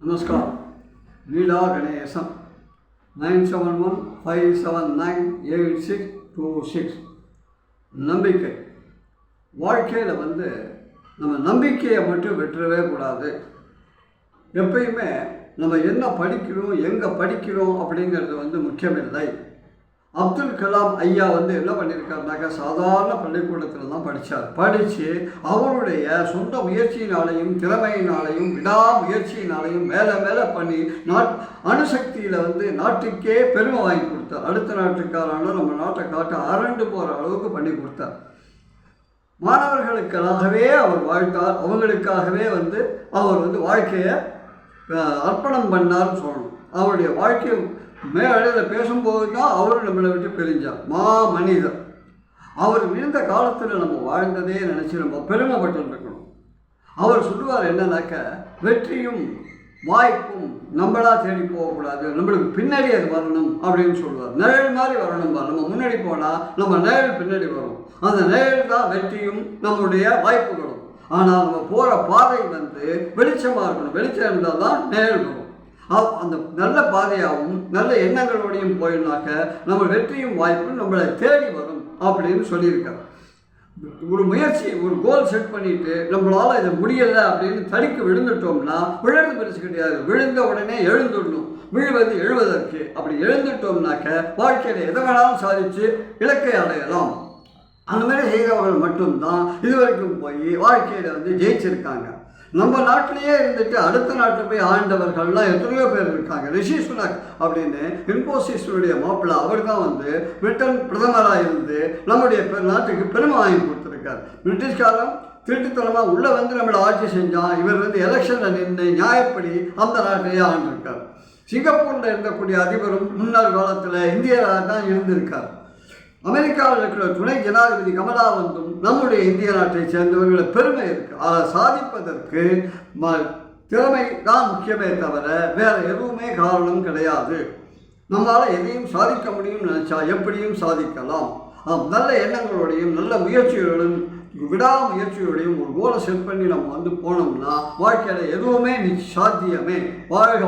नमस्कार लीला गणेशन 9715798626 நம்பிக்கை வாழ்க்கையில் நம்ம நம்பிக்கையை மட்டும் விட்டுறவே கூடாது. எப்பயுமே நம்ம என்ன படிக்கிறோம் எங்கே படிக்கிறோம் அப்படிங்கிறது முக்கியமில்லை. அப்துல் கலாம் ஐயா என்ன பண்ணியிருக்காருனாக்கா சாதாரண பள்ளிக்கூடத்தில் தான் படித்து அவருடைய சொந்த முயற்சியினாலையும் திறமையினாலையும் விடாமுயற்சியினாலையும் மேலே மேலே பண்ணி அணுசக்தியில் நாட்டுக்கே பெருமை வாங்கி கொடுத்தார். அடுத்த நாட்டுக்காரான நம்ம நாட்டை காட்ட அரண்டு போகிற அளவுக்கு பண்ணி கொடுத்தார். மாணவர்களுக்காகவே அவர் வாழ்த்தார். அவங்களுக்காகவே அவர் வாழ்க்கையை அர்ப்பணம் பண்ணார்னு சொல்லணும். அவருடைய வாழ்க்கை மேடையில் பேசும்போது தான் அவர் நம்மளை விட்டு பிரிஞ்சார். மனிதர் அவர் இருந்த காலத்தில் நம்ம வாழ்ந்ததே நினச்சி நம்ம பெருமைப்பட்டு இருக்கணும். அவர் சொல்லுவார் என்னன்னாக்க, வெற்றியும் வாய்ப்பும் நம்மளா தேடி போகக்கூடாது, நம்மளுக்கு பின்னாடி அது வரணும் அப்படின்னு சொல்லுவார். நிழல் மாதிரி வரணும்பா. நம்ம முன்னாடி போனால் நம்ம நிழல் பின்னாடி வரும். அந்த நிழல் தான் வெற்றியும் நம்முடைய வாய்ப்புகளும். ஆனால் நம்ம போகிற பாதை வெளிச்சமாக இருக்கணும். வெளிச்சம் இருந்தால் தான் நிழல் வரும். அந்த நல்ல பாதையாகவும் நல்ல எண்ணங்களோடையும் போயினாக்க நம்ம வெற்றியும் வாய்ப்பும் நம்மளை தேடி வரும் அப்படின்னு சொல்லியிருக்காரு. ஒரு முயற்சி, ஒரு கோல் செட் பண்ணிட்டு நம்மளால் இதை முடியலை அப்படின்னு தடிக்க விழுந்துட்டோம்னா விழுந்து பெருசு கிடையாது. விழுந்த உடனே எழுந்துடணும். விழுவது எழுவதற்கு. அப்படி எழுந்துட்டோம்னாக்க வாழ்க்கையில் எதை வேணாலும் சாதித்து இலக்கை அடையலாம். அந்த மாதிரி செய்தவர்கள் மட்டும்தான் இதுவரைக்கும் போய் வாழ்க்கையில் ஜெயிச்சிருக்காங்க. நம்ம நாட்டிலேயே இருந்துட்டு அடுத்த நாட்டில் போய் ஆண்டவர்கள்லாம் எத்தனையோ பேர் இருக்காங்க. ரிஷி சுனக் அப்படின்னு இன்போசிஸுடைய மாப்பிள்ளை, அவர் தான் பிரிட்டன் பிரதமராக இருந்து நம்முடைய நாட்டுக்கு பெருமை வாங்கி கொடுத்துருக்கார். பிரிட்டிஷ்காரன் திருட்டுத்தனமாக உள்ளே நம்மளை ஆட்சி செஞ்சான். இவர் எலெக்ஷனில் நின்று நியாயப்படி அந்த நாட்டையே ஆண்டிருக்கார். சிங்கப்பூரில் இருக்கக்கூடிய அதிபரும் முன்னாள் காலத்தில் இந்தியராக தான் இருந்திருக்கார். அமெரிக்காவில் இருக்கிற துணை ஜனாதிபதி கமலா நம்முடைய இந்திய நாட்டை சேர்ந்தவர்களை பெருமை இருக்குது. அதை சாதிப்பதற்கு திறமை தான் முக்கியமே தவிர வேறு எதுவுமே காரணம் கிடையாது. நம்மளால் எதையும் சாதிக்க முடியும்னு நினச்சா எப்படியும் சாதிக்கலாம். நல்ல எண்ணங்களோடையும் நல்ல முயற்சிகளோடும் விடாமுயற்சியோடையும் ஒரு கோலை செட் பண்ணி நம்ம போனோம்னா வாழ்க்கையில் எதுவுமே சாத்தியமே. வாழ்க